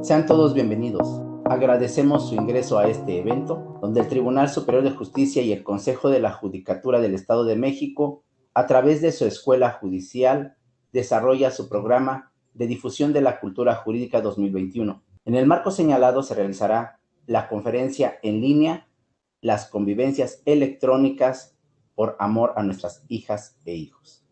Sean todos bienvenidos. Agradecemos su ingreso a este evento, donde el Tribunal Superior de Justicia y el Consejo de la Judicatura del Estado de México, a través de su Escuela Judicial, desarrolla su programa de difusión de la cultura jurídica 2021. En el marco señalado se realizará la conferencia en línea Las convivencias electrónicas por amor a nuestras hijas e hijos.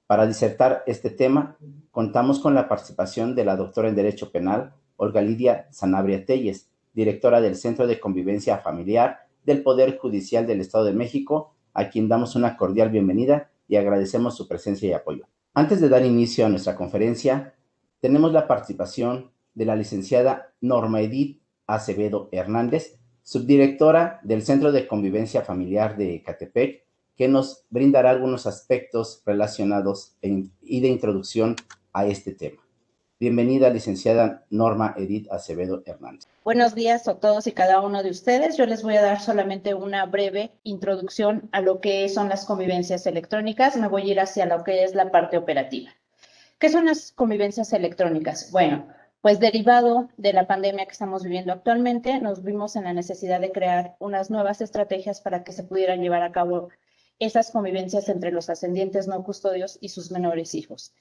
Para disertar este tema, contamos con la participación de la doctora en Derecho Penal, Olga Lidia Sanabria Telles, directora del Centro de Convivencia Familiar del Poder Judicial del Estado de México, a quien damos una cordial bienvenida y agradecemos su presencia y apoyo. Antes de dar inicio a nuestra conferencia, tenemos la participación de la licenciada Norma Edith Acevedo Hernández, subdirectora del Centro de Convivencia Familiar de Ecatepec, que nos brindará algunos aspectos relacionados y de introducción a este tema. Bienvenida, licenciada Norma Edith Acevedo Hernández. Buenos días a todos y cada uno de ustedes. Yo les voy a dar solamente una breve introducción a lo que son las convivencias electrónicas. Me voy a ir hacia lo que es la parte operativa. ¿Qué son las convivencias electrónicas? Bueno, pues derivado de la pandemia que estamos viviendo actualmente, nos vimos en la necesidad de crear unas nuevas estrategias para que se pudieran llevar a cabo esas convivencias entre los ascendientes no custodios y sus menores hijos.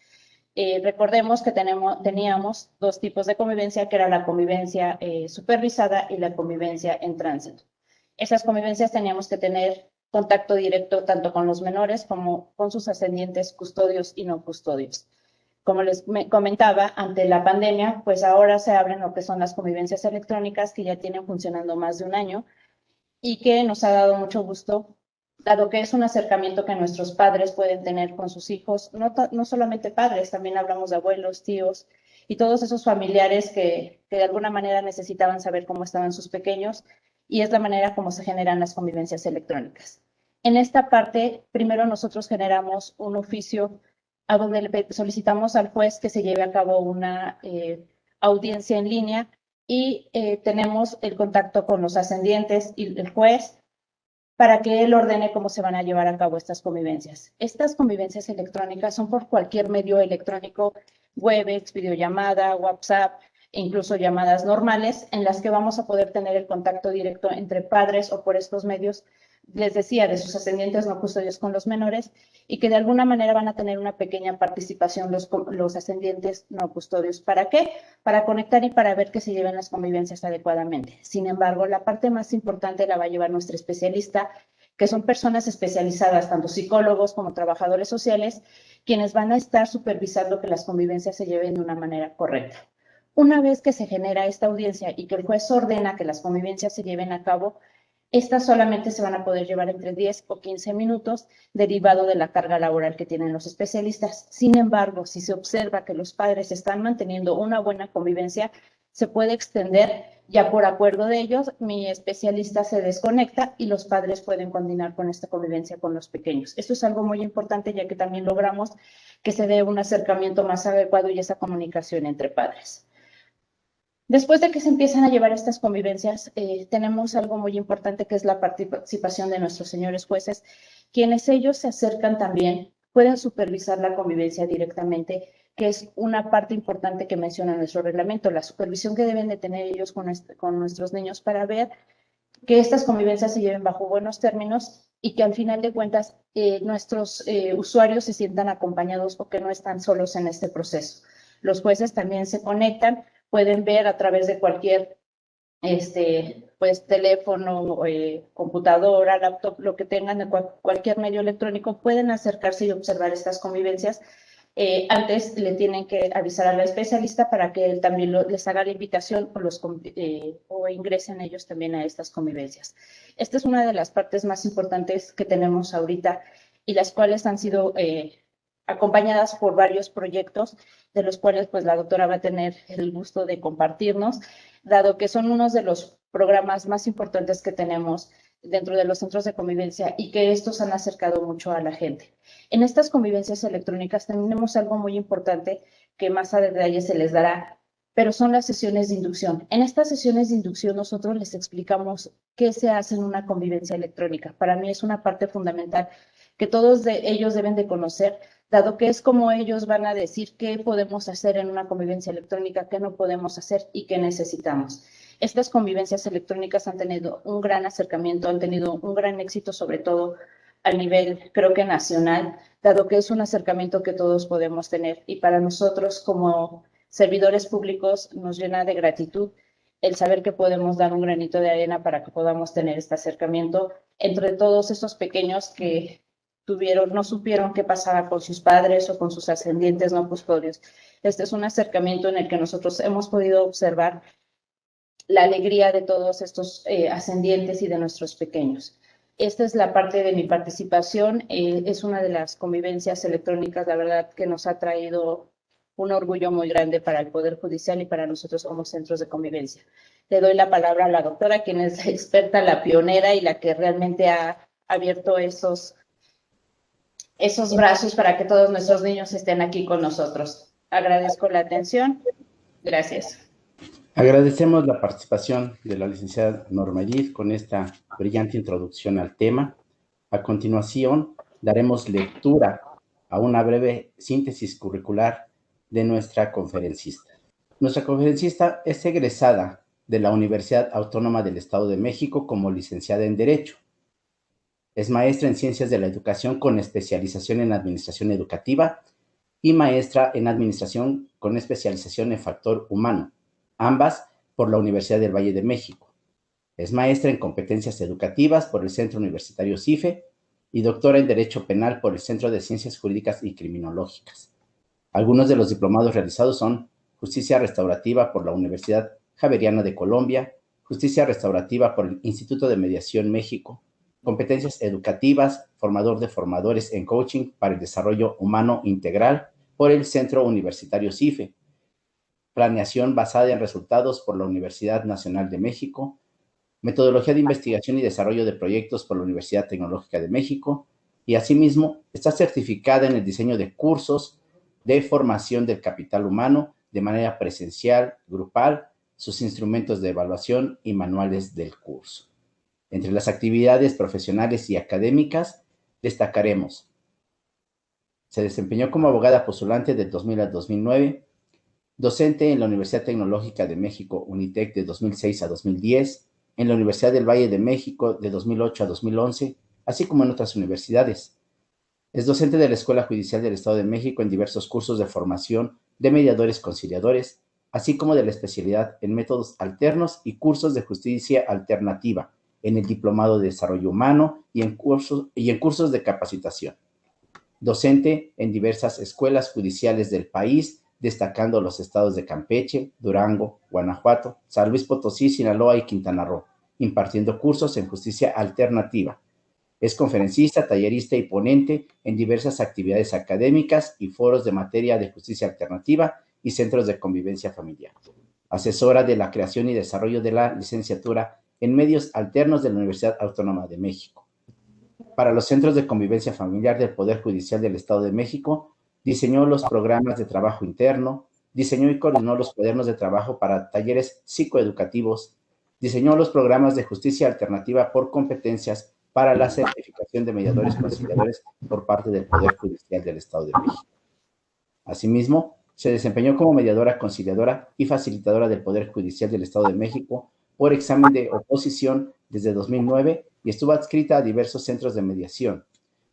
Recordemos que teníamos dos tipos de convivencia, que era la convivencia supervisada y la convivencia en tránsito. Esas convivencias teníamos que tener contacto directo tanto con los menores como con sus ascendientes custodios y no custodios. Como les comentaba, ante la pandemia, pues ahora se abren lo que son las convivencias electrónicas, que ya tienen funcionando más de un año y que nos ha dado mucho gusto, dado que es un acercamiento que nuestros padres pueden tener con sus hijos, no solamente padres, también hablamos de abuelos, tíos y todos esos familiares que de alguna manera necesitaban saber cómo estaban sus pequeños, y es la manera como se generan las convivencias electrónicas. En esta parte, primero nosotros generamos un oficio a donde le solicitamos al juez que se lleve a cabo una audiencia en línea y tenemos el contacto con los ascendientes y el juez para que él ordene cómo se van a llevar a cabo estas convivencias. Estas convivencias electrónicas son por cualquier medio electrónico, Webex, videollamada, WhatsApp, e incluso llamadas normales, en las que vamos a poder tener el contacto directo entre padres o por estos medios, les decía, de sus ascendientes no custodios con los menores, y que de alguna manera van a tener una pequeña participación los ascendientes no custodios. ¿Para qué? Para conectar y para ver que se lleven las convivencias adecuadamente. Sin embargo, la parte más importante la va a llevar nuestra especialista, que son personas especializadas, tanto psicólogos como trabajadores sociales, quienes van a estar supervisando que las convivencias se lleven de una manera correcta. Una vez que se genera esta audiencia y que el juez ordena que las convivencias se lleven a cabo, estas solamente se van a poder llevar entre 10 o 15 minutos, derivado de la carga laboral que tienen los especialistas. Sin embargo, si se observa que los padres están manteniendo una buena convivencia, se puede extender. Ya por acuerdo de ellos, mi especialista se desconecta y los padres pueden continuar con esta convivencia con los pequeños. Esto es algo muy importante, ya que también logramos que se dé un acercamiento más adecuado y esa comunicación entre padres. Después de que se empiezan a llevar estas convivencias, tenemos algo muy importante, que es la participación de nuestros señores jueces, quienes ellos se acercan también, pueden supervisar la convivencia directamente, que es una parte importante que menciona nuestro reglamento, la supervisión que deben de tener ellos con nuestros niños para ver que estas convivencias se lleven bajo buenos términos y que al final de cuentas nuestros usuarios se sientan acompañados o que no están solos en este proceso. Los jueces también se conectan, pueden ver a través de cualquier pues, teléfono, computadora, laptop, lo que tengan de cualquier medio electrónico, pueden acercarse y observar estas convivencias. Antes le tienen que avisar a la especialista para que él también les haga la invitación o ingresen ellos también a estas convivencias. Esta es una de las partes más importantes que tenemos ahorita y las cuales han sido acompañadas por varios proyectos, de los cuales pues la doctora va a tener el gusto de compartirnos, dado que son unos de los programas más importantes que tenemos dentro de los centros de convivencia y que estos han acercado mucho a la gente. En estas convivencias electrónicas tenemos algo muy importante que más a detalle se les dará, pero son las sesiones de inducción. En estas sesiones de inducción nosotros les explicamos qué se hace en una convivencia electrónica. Para mí es una parte fundamental que todos ellos deben de conocer, dado que es como ellos van a decir qué podemos hacer en una convivencia electrónica, qué no podemos hacer y qué necesitamos. Estas convivencias electrónicas han tenido un gran acercamiento, han tenido un gran éxito, sobre todo a nivel, creo que nacional, dado que es un acercamiento que todos podemos tener. Y para nosotros, como servidores públicos, nos llena de gratitud el saber que podemos dar un granito de arena para que podamos tener este acercamiento entre todos esos pequeños que no supieron qué pasaba con sus padres o con sus ascendientes no custodios. Este es un acercamiento en el que nosotros hemos podido observar la alegría de todos estos ascendientes y de nuestros pequeños. Esta es la parte de mi participación. Es una de las convivencias electrónicas, la verdad, que nos ha traído un orgullo muy grande para el Poder Judicial y para nosotros como centros de convivencia. Le doy la palabra a la doctora, quien es la experta, la pionera y la que realmente ha abierto esos brazos para que todos nuestros niños estén aquí con nosotros. Agradezco la atención. Gracias. Agradecemos la participación de la licenciada Norma Edith con esta brillante introducción al tema. A continuación, daremos lectura a una breve síntesis curricular de nuestra conferencista. Nuestra conferencista es egresada de la Universidad Autónoma del Estado de México como licenciada en Derecho. Es maestra en Ciencias de la Educación con especialización en Administración Educativa y maestra en Administración con especialización en Factor Humano, ambas por la Universidad del Valle de México. Es maestra en Competencias Educativas por el Centro Universitario CIFE y doctora en Derecho Penal por el Centro de Ciencias Jurídicas y Criminológicas. Algunos de los diplomados realizados son Justicia Restaurativa por la Universidad Javeriana de Colombia, Justicia Restaurativa por el Instituto de Mediación México, Competencias Educativas, Formador de Formadores en Coaching para el Desarrollo Humano Integral por el Centro Universitario CIFE, Planeación basada en resultados por la Universidad Nacional de México, Metodología de Investigación y Desarrollo de Proyectos por la Universidad Tecnológica de México, y asimismo está certificada en el diseño de cursos de formación del capital humano de manera presencial, grupal, sus instrumentos de evaluación y manuales del curso. Entre las actividades profesionales y académicas destacaremos: se desempeñó como abogada postulante de 2000 a 2009, docente en la Universidad Tecnológica de México, UNITEC, de 2006 a 2010, en la Universidad del Valle de México, de 2008 a 2011, así como en otras universidades. Es docente de la Escuela Judicial del Estado de México en diversos cursos de formación de mediadores conciliadores, así como de la especialidad en métodos alternos y cursos de justicia alternativa, en el Diplomado de Desarrollo Humano y en cursos de capacitación. Docente en diversas escuelas judiciales del país, destacando los estados de Campeche, Durango, Guanajuato, San Luis Potosí, Sinaloa y Quintana Roo, impartiendo cursos en justicia alternativa. Es conferencista, tallerista y ponente en diversas actividades académicas y foros de materia de justicia alternativa y centros de convivencia familiar. Asesora de la creación y desarrollo de la licenciatura en medios alternos de la Universidad Autónoma de México. Para los centros de convivencia familiar del Poder Judicial del Estado de México, diseñó los programas de trabajo interno, diseñó y coordinó los cuadernos de trabajo para talleres psicoeducativos, diseñó los programas de justicia alternativa por competencias para la certificación de mediadores conciliadores por parte del Poder Judicial del Estado de México. Asimismo, se desempeñó como mediadora conciliadora y facilitadora del Poder Judicial del Estado de México por examen de oposición desde 2009 y estuvo adscrita a diversos centros de mediación.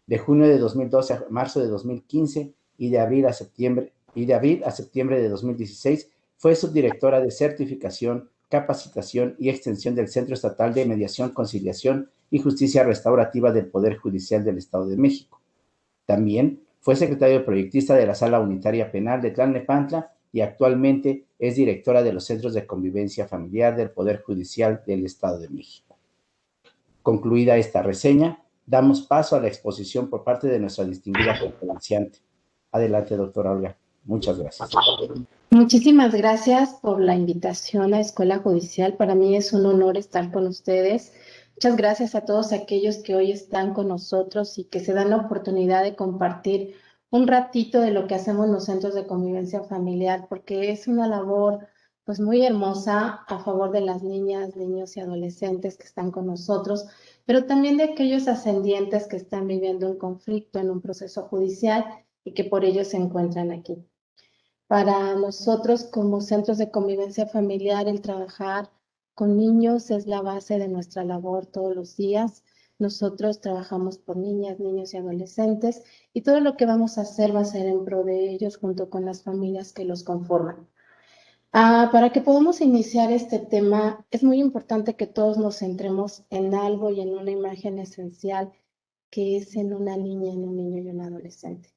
De junio de 2012 a marzo de 2015 y de abril a septiembre de 2016 fue subdirectora de certificación, capacitación y extensión del Centro Estatal de Mediación, Conciliación y Justicia Restaurativa del Poder Judicial del Estado de México. También fue secretario proyectista de la Sala Unitaria Penal de Tlalnepantla y actualmente es directora de los Centros de Convivencia Familiar del Poder Judicial del Estado de México. Concluida esta reseña, damos paso a la exposición por parte de nuestra distinguida conferenciante. Adelante, doctora Olga. Muchas gracias. Muchísimas gracias por la invitación a Escuela Judicial. Para mí es un honor estar con ustedes. Muchas gracias a todos aquellos que hoy están con nosotros y que se dan la oportunidad de compartir un ratito de lo que hacemos en los centros de convivencia familiar, porque es una labor pues muy hermosa a favor de las niñas, niños y adolescentes que están con nosotros, pero también de aquellos ascendientes que están viviendo un conflicto en un proceso judicial y que por ello se encuentran aquí. Para nosotros como centros de convivencia familiar, el trabajar con niños es la base de nuestra labor todos los días. Nosotros trabajamos por niñas, niños y adolescentes y todo lo que vamos a hacer va a ser en pro de ellos junto con las familias que los conforman. Para que podamos iniciar este tema, es muy importante que todos nos centremos en algo y en una imagen esencial que es en una niña, en un niño y un adolescente.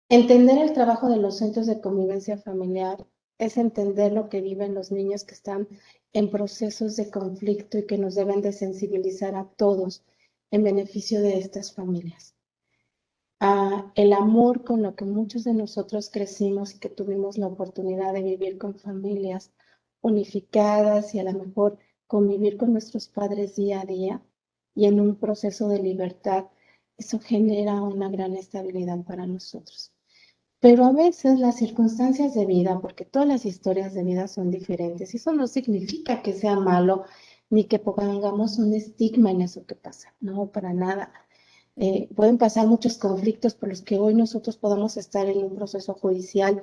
Entender el trabajo de los centros de convivencia familiar es entender lo que viven los niños que están en procesos de conflicto y que nos deben de sensibilizar a todos en beneficio de estas familias. El amor con lo que muchos de nosotros crecimos y que tuvimos la oportunidad de vivir con familias unificadas y a lo mejor convivir con nuestros padres día a día y en un proceso de libertad, eso genera una gran estabilidad para nosotros. Pero a veces las circunstancias de vida, porque todas las historias de vida son diferentes, y eso no significa que sea malo ni que pongamos un estigma en eso que pasa, no, para nada. Pueden pasar muchos conflictos por los que hoy nosotros podamos estar en un proceso judicial,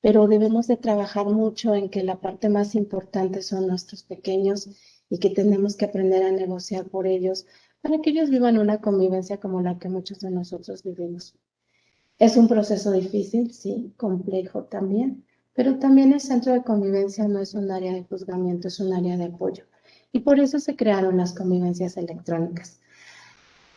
pero debemos de trabajar mucho en que la parte más importante son nuestros pequeños y que tenemos que aprender a negociar por ellos para que ellos vivan una convivencia como la que muchos de nosotros vivimos. Es un proceso difícil, sí, complejo también, pero también el centro de convivencia no es un área de juzgamiento, es un área de apoyo. Y por eso se crearon las convivencias electrónicas.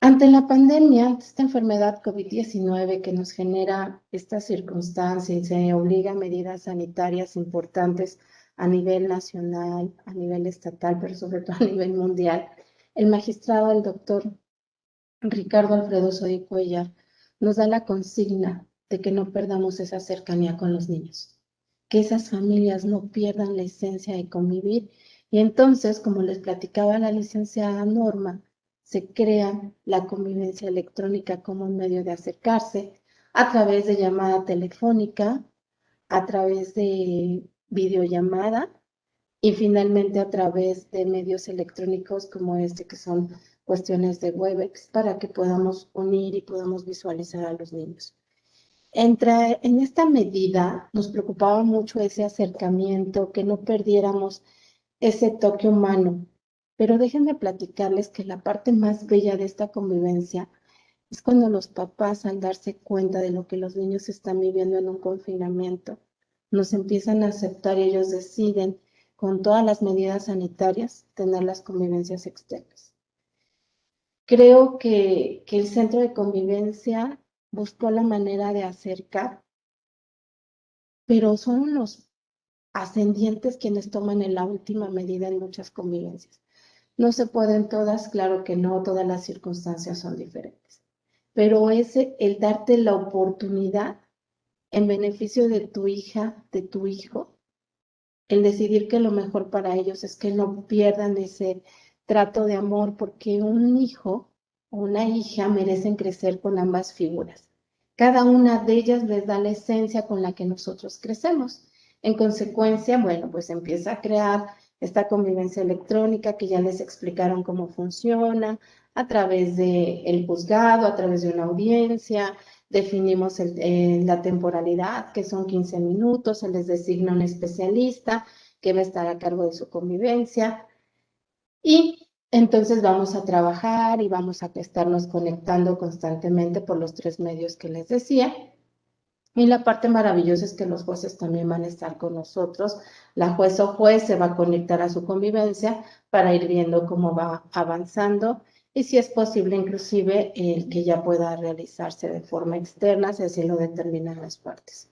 Ante la pandemia, ante esta enfermedad COVID-19 que nos genera esta circunstancia y se obliga a medidas sanitarias importantes a nivel nacional, a nivel estatal, pero sobre todo a nivel mundial, el magistrado, el doctor Ricardo Alfredo Soy Cuellar, nos da la consigna de que no perdamos esa cercanía con los niños, que esas familias no pierdan la esencia de convivir. Y entonces, como les platicaba la licenciada Norma, se crea la convivencia electrónica como un medio de acercarse a través de llamada telefónica, a través de videollamada y finalmente a través de medios electrónicos como este, que son cuestiones de Webex, para que podamos unir y podamos visualizar a los niños. En esta medida nos preocupaba mucho ese acercamiento, que no perdiéramos ese toque humano. Pero déjenme platicarles que la parte más bella de esta convivencia es cuando los papás, al darse cuenta de lo que los niños están viviendo en un confinamiento, nos empiezan a aceptar y ellos deciden, con todas las medidas sanitarias, tener las convivencias externas. Creo que el centro de convivencia buscó la manera de acercar, pero son los ascendientes quienes toman en la última medida en muchas convivencias. No se pueden todas, claro que no, todas las circunstancias son diferentes, pero es el darte la oportunidad en beneficio de tu hija, de tu hijo, el decidir que lo mejor para ellos es que no pierdan ese trato de amor, porque un hijo o una hija merecen crecer con ambas figuras. Cada una de ellas les da la esencia con la que nosotros crecemos. En consecuencia, bueno, pues empieza a crear esta convivencia electrónica que ya les explicaron cómo funciona, a través del juzgado, a través de una audiencia. Definimos la temporalidad, que son 15 minutos, se les designa un especialista que va a estar a cargo de su convivencia y entonces vamos a trabajar y vamos a estarnos conectando constantemente por los 3 medios que les decía. Y la parte maravillosa es que los jueces también van a estar con nosotros. La juez o juez se va a conectar a su convivencia para ir viendo cómo va avanzando y si es posible inclusive el que ya pueda realizarse de forma externa, si así lo determinan las partes.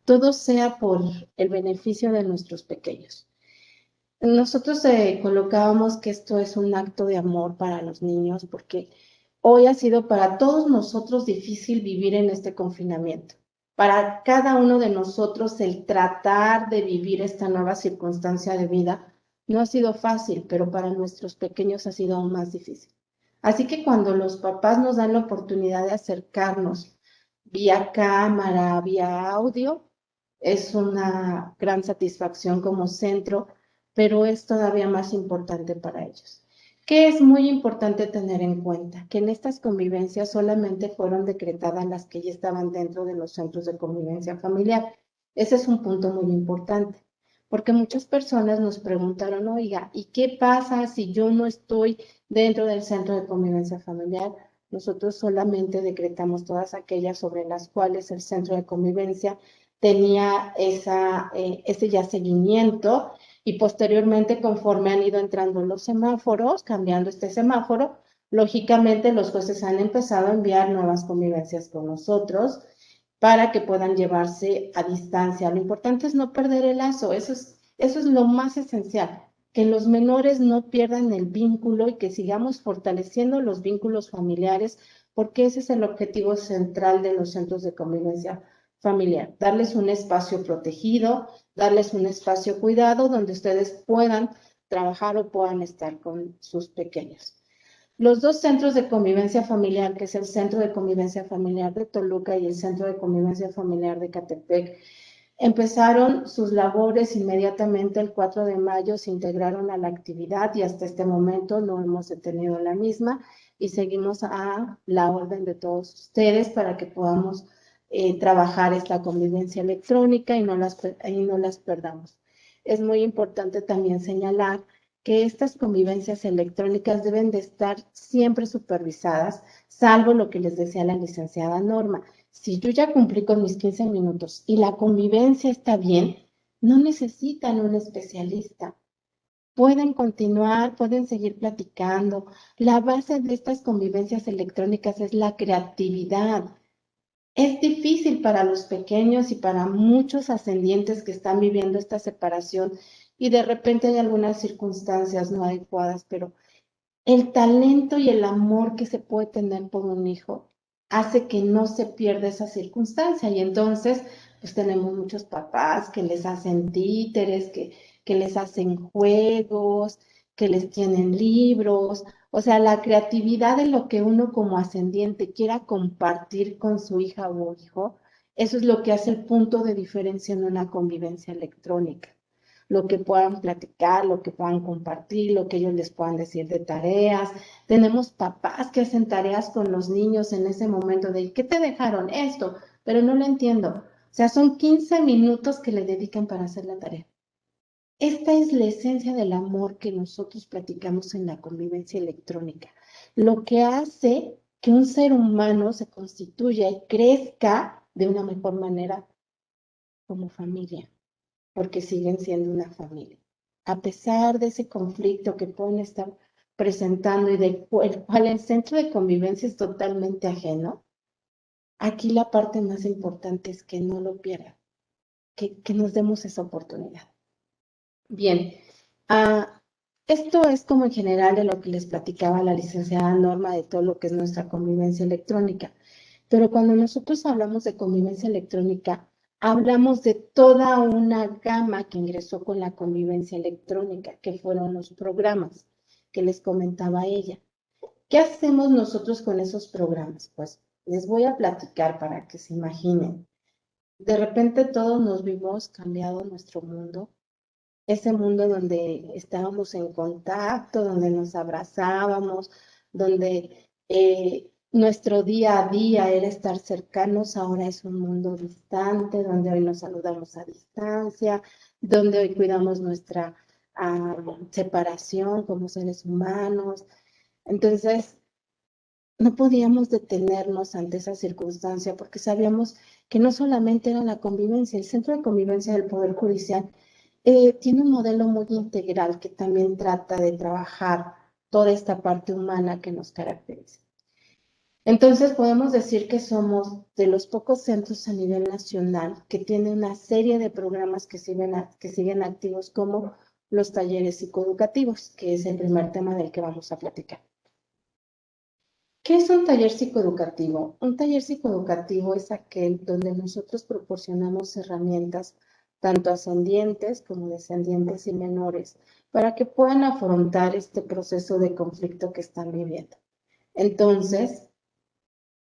Todo sea por el beneficio de nuestros pequeños. Nosotros colocábamos que esto es un acto de amor para los niños porque hoy ha sido para todos nosotros difícil vivir en este confinamiento. Para cada uno de nosotros el tratar de vivir esta nueva circunstancia de vida no ha sido fácil, pero para nuestros pequeños ha sido aún más difícil. Así que cuando los papás nos dan la oportunidad de acercarnos vía cámara, vía audio, es una gran satisfacción como centro, pero es todavía más importante para ellos. ¿Qué es muy importante tener en cuenta? Que en estas convivencias solamente fueron decretadas las que ya estaban dentro de los centros de convivencia familiar. Ese es un punto muy importante, porque muchas personas nos preguntaron, oiga, ¿y qué pasa si yo no estoy dentro del centro de convivencia familiar? Nosotros solamente decretamos todas aquellas sobre las cuales el centro de convivencia tenía ese ya seguimiento y posteriormente, conforme han ido entrando los semáforos, cambiando este semáforo, lógicamente los jueces han empezado a enviar nuevas convivencias con nosotros para que puedan llevarse a distancia. Lo importante es no perder el lazo, eso es lo más esencial, que los menores no pierdan el vínculo y que sigamos fortaleciendo los vínculos familiares, porque ese es el objetivo central de los centros de convivencia familiar, darles un espacio protegido, darles un espacio cuidado donde ustedes puedan trabajar o puedan estar con sus pequeños. Los dos centros de convivencia familiar, que es el Centro de Convivencia Familiar de Toluca y el Centro de Convivencia Familiar de Catepec, empezaron sus labores inmediatamente el 4 de mayo, se integraron a la actividad y hasta este momento no hemos detenido la misma y seguimos a la orden de todos ustedes para que podamos trabajar esta convivencia electrónica y no las perdamos. Es muy importante también señalar que estas convivencias electrónicas deben de estar siempre supervisadas, salvo lo que les decía la licenciada Norma. Si yo ya cumplí con mis 15 minutos y la convivencia está bien, no necesitan un especialista. Pueden continuar, pueden seguir platicando. La base de estas convivencias electrónicas es la creatividad. Es difícil para los pequeños y para muchos ascendientes que están viviendo esta separación y de repente hay algunas circunstancias no adecuadas, pero el talento y el amor que se puede tener por un hijo hace que no se pierda esa circunstancia y entonces pues tenemos muchos papás que les hacen títeres, que les hacen juegos, que les tienen libros, o sea, la creatividad de lo que uno como ascendiente quiera compartir con su hija o hijo, eso es lo que hace el punto de diferencia en una convivencia electrónica. Lo que puedan platicar, lo que puedan compartir, lo que ellos les puedan decir de tareas. Tenemos papás que hacen tareas con los niños en ese momento de, ¿qué te dejaron? Esto, pero no lo entiendo. O sea, son 15 minutos que le dedican para hacer la tarea. Esta es la esencia del amor que nosotros platicamos en la convivencia electrónica. Lo que hace que un ser humano se constituya y crezca de una mejor manera como familia, porque siguen siendo una familia. A pesar de ese conflicto que pueden estar presentando y del cual el centro de convivencia es totalmente ajeno, aquí la parte más importante es que no lo pierdan, que nos demos esa oportunidad. Bien, esto es como en general de lo que les platicaba la licenciada Norma de todo lo que es nuestra convivencia electrónica. Pero cuando nosotros hablamos de convivencia electrónica, hablamos de toda una gama que ingresó con la convivencia electrónica, que fueron los programas que les comentaba ella. ¿Qué hacemos nosotros con esos programas? Pues les voy a platicar para que se imaginen. De repente todos nos vimos cambiado nuestro mundo, ese mundo donde estábamos en contacto, donde nos abrazábamos, donde nuestro día a día era estar cercanos, ahora es un mundo distante, donde hoy nos saludamos a distancia, donde hoy cuidamos nuestra separación como seres humanos. Entonces, no podíamos detenernos ante esa circunstancia porque sabíamos que no solamente era la convivencia, el Centro de Convivencia del Poder Judicial tiene un modelo muy integral que también trata de trabajar toda esta parte humana que nos caracteriza. Entonces podemos decir que somos de los pocos centros a nivel nacional que tienen una serie de programas que siguen activos como los talleres psicoeducativos, que es el primer tema del que vamos a platicar. ¿Qué es un taller psicoeducativo? Un taller psicoeducativo es aquel donde nosotros proporcionamos herramientas tanto ascendientes como descendientes y menores para que puedan afrontar este proceso de conflicto que están viviendo. Entonces,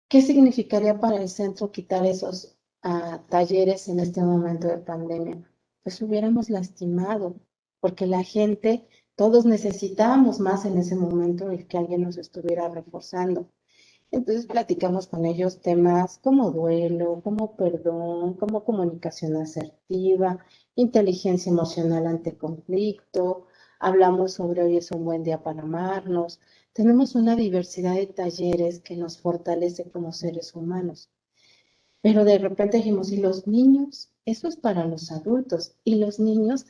¿qué significaría para el centro quitar esos talleres en este momento de pandemia? Pues hubiéramos lastimado, porque la gente todos necesitábamos más en ese momento el que alguien nos estuviera reforzando. Entonces platicamos con ellos temas como duelo, como perdón, como comunicación asertiva, inteligencia emocional ante conflicto. Hablamos sobre hoy es un buen día para amarnos. Tenemos una diversidad de talleres que nos fortalece como seres humanos. Pero de repente dijimos, ¿y los niños? Eso es para los adultos. Y los niños,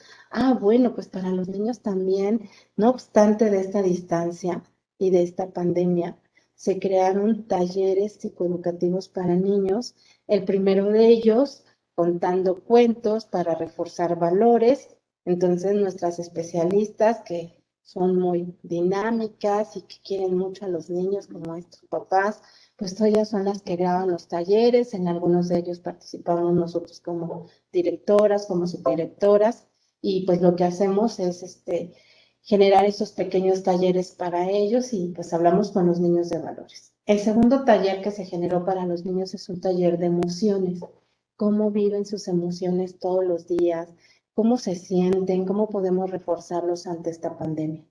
bueno, pues para los niños también, no obstante de esta distancia y de esta pandemia, se crearon talleres psicoeducativos para niños. El primero de ellos, contando cuentos para reforzar valores. Entonces, nuestras especialistas que son muy dinámicas y que quieren mucho a los niños, como estos papás, pues ellas son las que graban los talleres, en algunos de ellos participamos nosotros como directoras, como subdirectoras, y pues lo que hacemos es generar esos pequeños talleres para ellos y pues hablamos con los niños de valores. El segundo taller que se generó para los niños es un taller de emociones, cómo viven sus emociones todos los días, cómo se sienten, cómo podemos reforzarlos ante esta pandemia.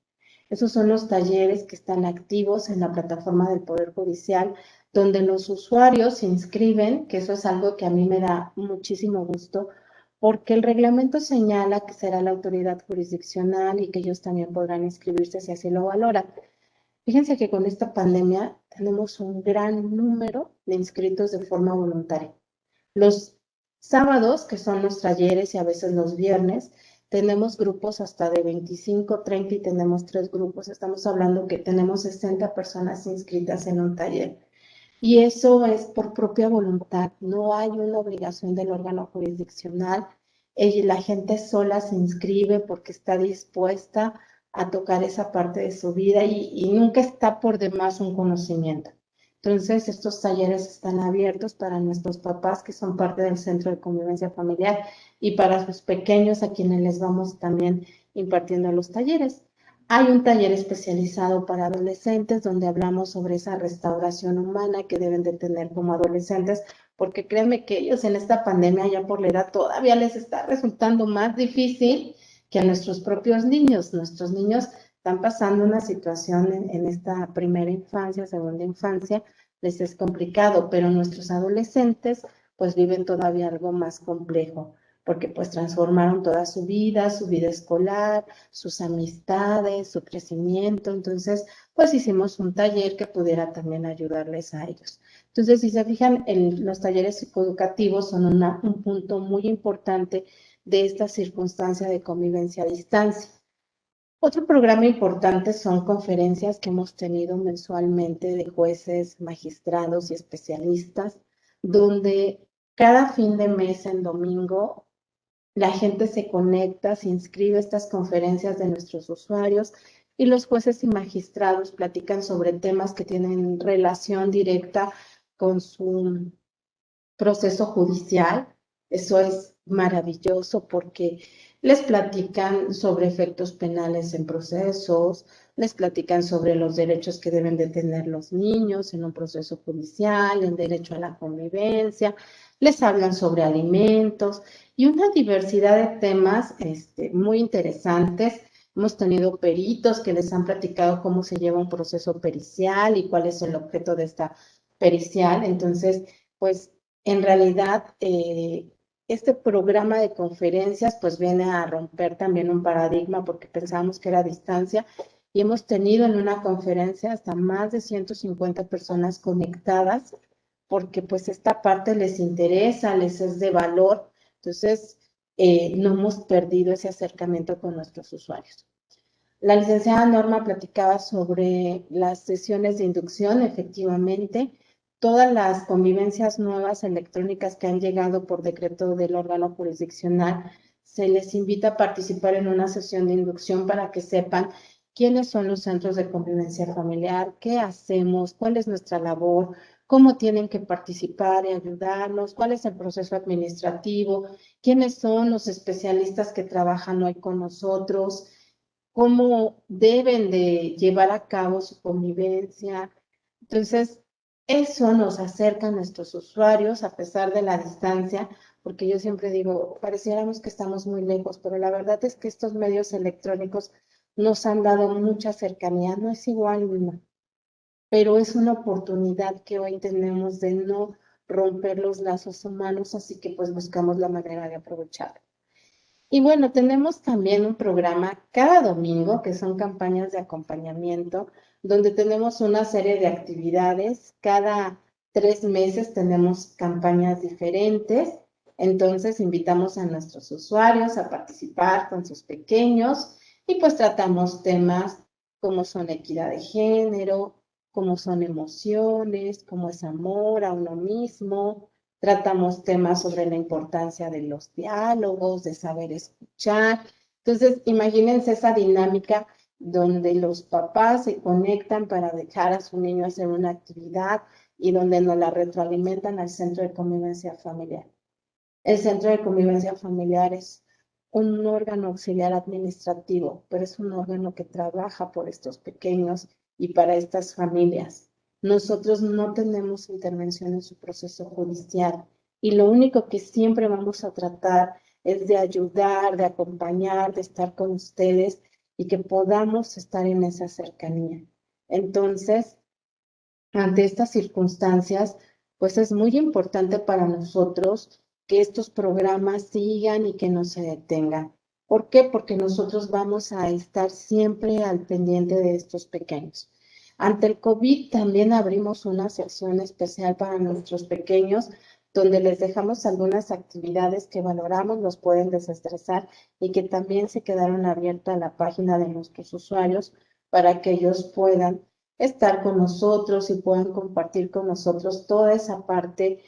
Esos son los talleres que están activos en la plataforma del Poder Judicial, donde los usuarios se inscriben, que eso es algo que a mí me da muchísimo gusto, porque el reglamento señala que será la autoridad jurisdiccional y que ellos también podrán inscribirse si así lo valoran. Fíjense que con esta pandemia tenemos un gran número de inscritos de forma voluntaria. Los sábados, que son los talleres y a veces los viernes, tenemos grupos hasta de 25, 30 y tenemos 3 grupos. Estamos hablando que tenemos 60 personas inscritas en un taller. Y eso es por propia voluntad. No hay una obligación del órgano jurisdiccional. La gente sola se inscribe porque está dispuesta a tocar esa parte de su vida y nunca está por demás un conocimiento. Entonces, estos talleres están abiertos para nuestros papás que son parte del Centro de Convivencia Familiar y para sus pequeños a quienes les vamos también impartiendo los talleres. Hay un taller especializado para adolescentes donde hablamos sobre esa restauración humana que deben de tener como adolescentes, porque créanme que ellos en esta pandemia ya por la edad todavía les está resultando más difícil que a nuestros propios niños. Nuestros niños están pasando una situación en esta primera infancia, segunda infancia, les es complicado, pero nuestros adolescentes pues viven todavía algo más complejo, porque pues transformaron toda su vida escolar, sus amistades, su crecimiento. Entonces, pues hicimos un taller que pudiera también ayudarles a ellos. Entonces, si se fijan, los talleres psicoeducativos son un punto muy importante de esta circunstancia de convivencia a distancia. Otro programa importante son conferencias que hemos tenido mensualmente de jueces, magistrados y especialistas, donde cada fin de mes en domingo la gente se conecta, se inscribe a estas conferencias de nuestros usuarios y los jueces y magistrados platican sobre temas que tienen relación directa con su proceso judicial. Eso es maravilloso porque les platican sobre efectos penales en procesos, les platican sobre los derechos que deben de tener los niños en un proceso judicial, en derecho a la convivencia, les hablan sobre alimentos y una diversidad de temas muy interesantes. Hemos tenido peritos que les han platicado cómo se lleva un proceso pericial y cuál es el objeto de esta pericial. Entonces, pues en realidad, este programa de conferencias pues viene a romper también un paradigma porque pensábamos que era a distancia y hemos tenido en una conferencia hasta más de 150 personas conectadas porque pues esta parte les interesa, les es de valor. Entonces, no hemos perdido ese acercamiento con nuestros usuarios. La licenciada Norma platicaba sobre las sesiones de inducción, efectivamente. Todas las convivencias nuevas electrónicas que han llegado por decreto del órgano jurisdiccional, se les invita a participar en una sesión de inducción para que sepan quiénes son los centros de convivencia familiar, qué hacemos, cuál es nuestra labor, cómo tienen que participar y ayudarnos, cuál es el proceso administrativo, quiénes son los especialistas que trabajan hoy con nosotros, cómo deben de llevar a cabo su convivencia. Entonces, eso nos acerca a nuestros usuarios a pesar de la distancia, porque yo siempre digo, pareciéramos que estamos muy lejos, pero la verdad es que estos medios electrónicos nos han dado mucha cercanía. No es igual, no, pero es una oportunidad que hoy tenemos de no romper los lazos humanos, así que pues buscamos la manera de aprovecharlo. Y bueno, tenemos también un programa cada domingo, que son campañas de acompañamiento, donde tenemos una serie de actividades. Cada 3 meses tenemos campañas diferentes. Entonces invitamos a nuestros usuarios a participar con sus pequeños y pues tratamos temas como son equidad de género, como son emociones, como es amor a uno mismo. Tratamos temas sobre la importancia de los diálogos, de saber escuchar. Entonces, imagínense esa dinámica donde los papás se conectan para dejar a su niño hacer una actividad y donde nos la retroalimentan al centro de convivencia familiar. El centro de convivencia familiar es un órgano auxiliar administrativo, pero es un órgano que trabaja por estos pequeños y para estas familias. Nosotros no tenemos intervención en su proceso judicial y lo único que siempre vamos a tratar es de ayudar, de acompañar, de estar con ustedes y que podamos estar en esa cercanía. Entonces, ante estas circunstancias, pues es muy importante para nosotros que estos programas sigan y que no se detengan. ¿Por qué? Porque nosotros vamos a estar siempre al pendiente de estos pequeños. Ante el COVID también abrimos una sección especial para nuestros pequeños, donde les dejamos algunas actividades que valoramos, los pueden desestresar y que también se quedaron abiertas a la página de nuestros usuarios para que ellos puedan estar con nosotros y puedan compartir con nosotros toda esa parte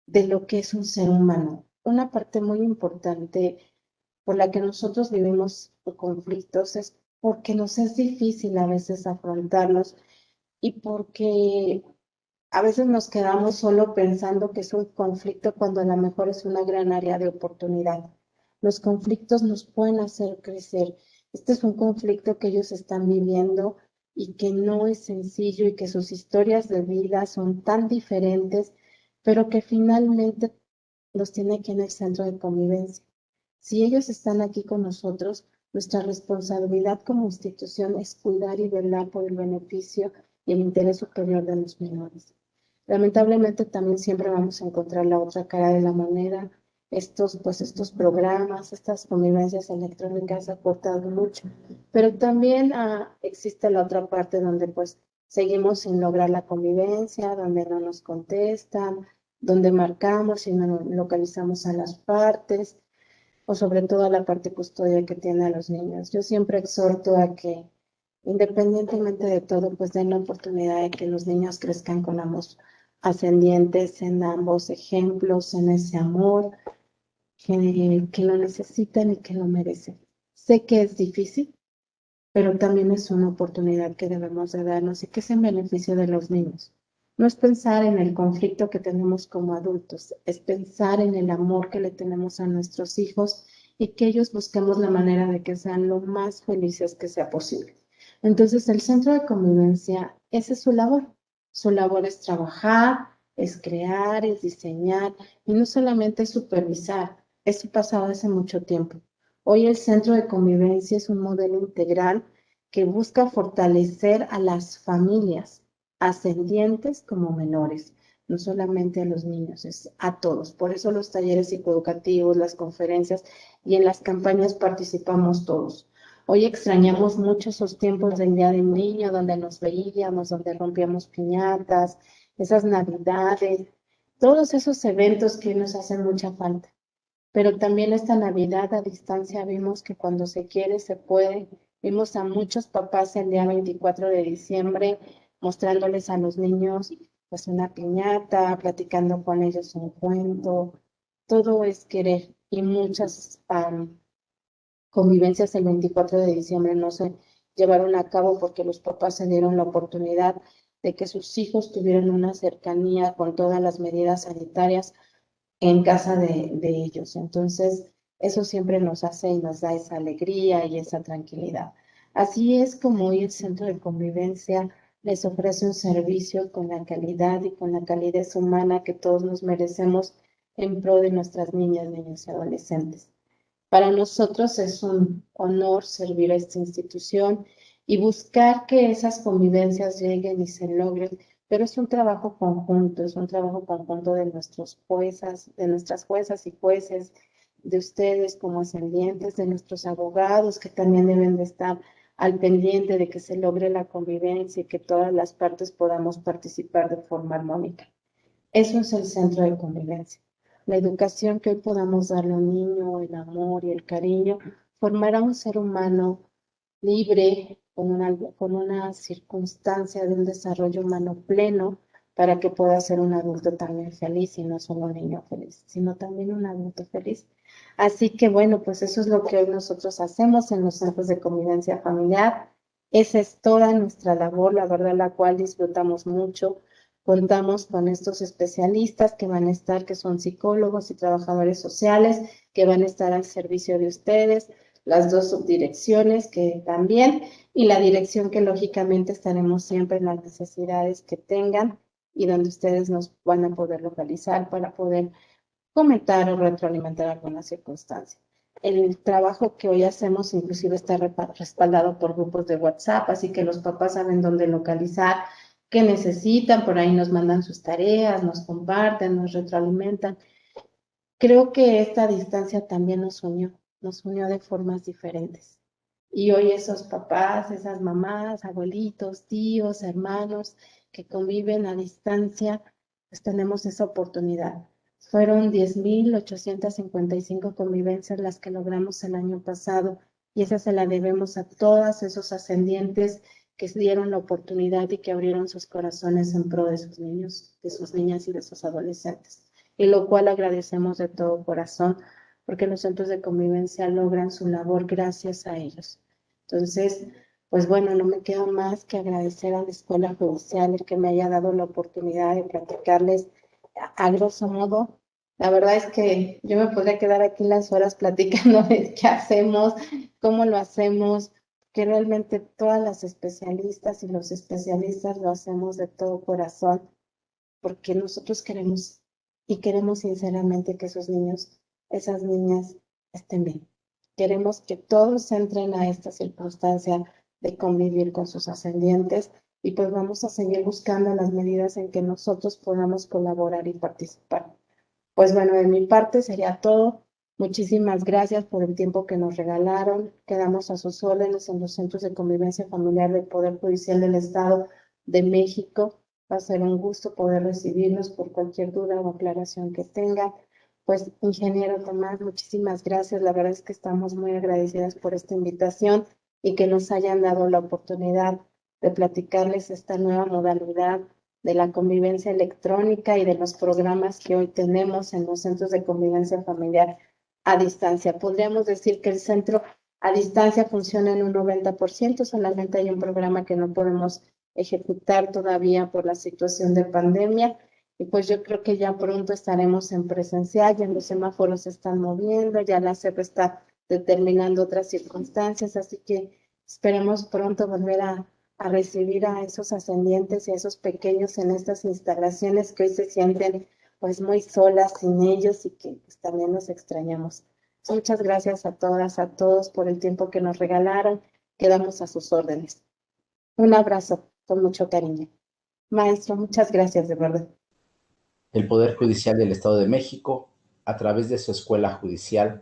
de lo que es un ser humano. Una parte muy importante por la que nosotros vivimos conflictos es porque nos es difícil a veces afrontarlos y porque a veces nos quedamos solo pensando que es un conflicto cuando a lo mejor es una gran área de oportunidad. Los conflictos nos pueden hacer crecer. Este es un conflicto que ellos están viviendo y que no es sencillo y que sus historias de vida son tan diferentes, pero que finalmente los tiene aquí en el centro de convivencia. Si ellos están aquí con nosotros, nuestra responsabilidad como institución es cuidar y velar por el beneficio y el interés superior de los menores. Lamentablemente también siempre vamos a encontrar la otra cara de la moneda. Estos programas, estas convivencias electrónicas aportan mucho, pero también existe la otra parte donde pues seguimos sin lograr la convivencia, donde no nos contestan, donde marcamos y no localizamos a las partes o sobre todo a la parte custodia que tiene a los niños. Yo siempre exhorto a que, independientemente de todo, pues den la oportunidad de que los niños crezcan con ambos ascendientes en ambos ejemplos, en ese amor, que lo necesitan y que lo merecen. Sé que es difícil, pero también es una oportunidad que debemos de darnos y que es en beneficio de los niños. No es pensar en el conflicto que tenemos como adultos, es pensar en el amor que le tenemos a nuestros hijos y que ellos busquemos la manera de que sean lo más felices que sea posible. Entonces, el centro de convivencia, esa es su labor. Su labor es trabajar, es crear, es diseñar y no solamente es supervisar. Eso pasado hace mucho tiempo. Hoy el centro de convivencia es un modelo integral que busca fortalecer a las familias, ascendientes como menores, no solamente a los niños, es a todos. Por eso los talleres psicoeducativos, las conferencias y en las campañas participamos todos. Hoy extrañamos mucho esos tiempos del Día del Niño, donde nos veíamos, donde rompíamos piñatas, esas navidades, todos esos eventos que nos hacen mucha falta. Pero también esta Navidad a distancia vimos que cuando se quiere, se puede. Vimos a muchos papás el día 24 de diciembre mostrándoles a los niños pues una piñata, platicando con ellos un cuento. Todo es querer y muchas convivencias el 24 de diciembre no se llevaron a cabo porque los papás se dieron la oportunidad de que sus hijos tuvieran una cercanía con todas las medidas sanitarias en casa de ellos. Entonces, eso siempre nos hace y nos da esa alegría y esa tranquilidad. Así es como hoy el centro de convivencia les ofrece un servicio con la calidad y con la calidez humana que todos nos merecemos en pro de nuestras niñas, niños y adolescentes. Para nosotros es un honor servir a esta institución y buscar que esas convivencias lleguen y se logren, pero es un trabajo conjunto, es un trabajo conjunto de nuestros juezas, de nuestras juezas y jueces, de ustedes como ascendientes, de nuestros abogados que también deben de estar al pendiente de que se logre la convivencia y que todas las partes podamos participar de forma armónica. Eso es el centro de convivencia. La educación que hoy podamos darle a un niño, el amor y el cariño, formará un ser humano libre, con una circunstancia de un desarrollo humano pleno, para que pueda ser un adulto también feliz y no solo un niño feliz, sino también un adulto feliz. Así que bueno, pues eso es lo que hoy nosotros hacemos en los centros de convivencia familiar. Esa es toda nuestra labor, la verdad, la cual disfrutamos mucho. Contamos con estos especialistas que van a estar, que son psicólogos y trabajadores sociales, que van a estar al servicio de ustedes, las dos subdirecciones que también, y la dirección que lógicamente estaremos siempre en las necesidades que tengan y donde ustedes nos van a poder localizar para poder comentar o retroalimentar alguna circunstancia. El trabajo que hoy hacemos inclusive está respaldado por grupos de WhatsApp, así que los papás saben dónde localizar, qué necesitan, por ahí nos mandan sus tareas, nos comparten, nos retroalimentan. Creo que esta distancia también nos unió de formas diferentes. Y hoy esos papás, esas mamás, abuelitos, tíos, hermanos que conviven a distancia, pues tenemos esa oportunidad. Fueron 10.855 convivencias las que logramos el año pasado y esa se la debemos a todos esos ascendientes que dieron la oportunidad y que abrieron sus corazones en pro de sus niños, de sus niñas y de sus adolescentes. Y lo cual agradecemos de todo corazón porque los centros de convivencia logran su labor gracias a ellos. Entonces, pues bueno, no me queda más que agradecer a la Escuela Judicial el que me haya dado la oportunidad de platicarles a grosso modo. La verdad es que yo me podría quedar aquí las horas platicando de qué hacemos, cómo lo hacemos, que realmente todas las especialistas y los especialistas lo hacemos de todo corazón, porque nosotros queremos y queremos sinceramente que esos niños, esas niñas estén bien. Queremos que todos entren a esta circunstancia de convivir con sus ascendientes y pues vamos a seguir buscando las medidas en que nosotros podamos colaborar y participar. Pues bueno, de mi parte sería todo. Muchísimas gracias por el tiempo que nos regalaron. Quedamos a sus órdenes en los centros de convivencia familiar del Poder Judicial del Estado de México. Va a ser un gusto poder recibirlos por cualquier duda o aclaración que tengan. Pues, ingeniero Tomás, muchísimas gracias. La verdad es que estamos muy agradecidas por esta invitación y que nos hayan dado la oportunidad de platicarles esta nueva modalidad de la convivencia electrónica y de los programas que hoy tenemos en los centros de convivencia familiar a distancia. Podríamos decir que el centro a distancia funciona en un 90%, solamente hay un programa que no podemos ejecutar todavía por la situación de pandemia. Y pues yo creo que ya pronto estaremos en presencial, ya los semáforos se están moviendo, ya la CEP está determinando otras circunstancias, así que esperemos pronto volver a recibir a esos ascendientes y a esos pequeños en estas instalaciones que hoy se sienten pues muy solas sin ellos y que pues, también nos extrañamos. Muchas gracias a todas, a todos por el tiempo que nos regalaron. Quedamos a sus órdenes. Un abrazo con mucho cariño. Maestro, muchas gracias de verdad. El Poder Judicial del Estado de México, a través de su escuela judicial,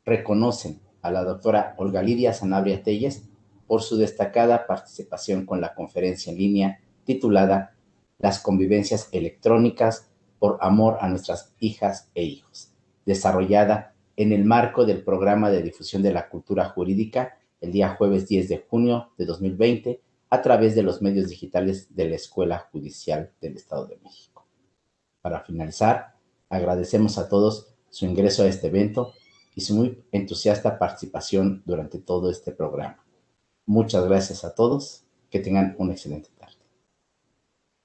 reconocen a la doctora Olga Lidia Sanabria Telles por su destacada participación con la conferencia en línea titulada Las convivencias electrónicas por amor a nuestras hijas e hijos, desarrollada en el marco del programa de difusión de la cultura jurídica el día jueves 10 de junio de 2020 a través de los medios digitales de la Escuela Judicial del Estado de México. Para finalizar, agradecemos a todos su ingreso a este evento y su muy entusiasta participación durante todo este programa. Muchas gracias a todos. Que tengan una excelente tarde.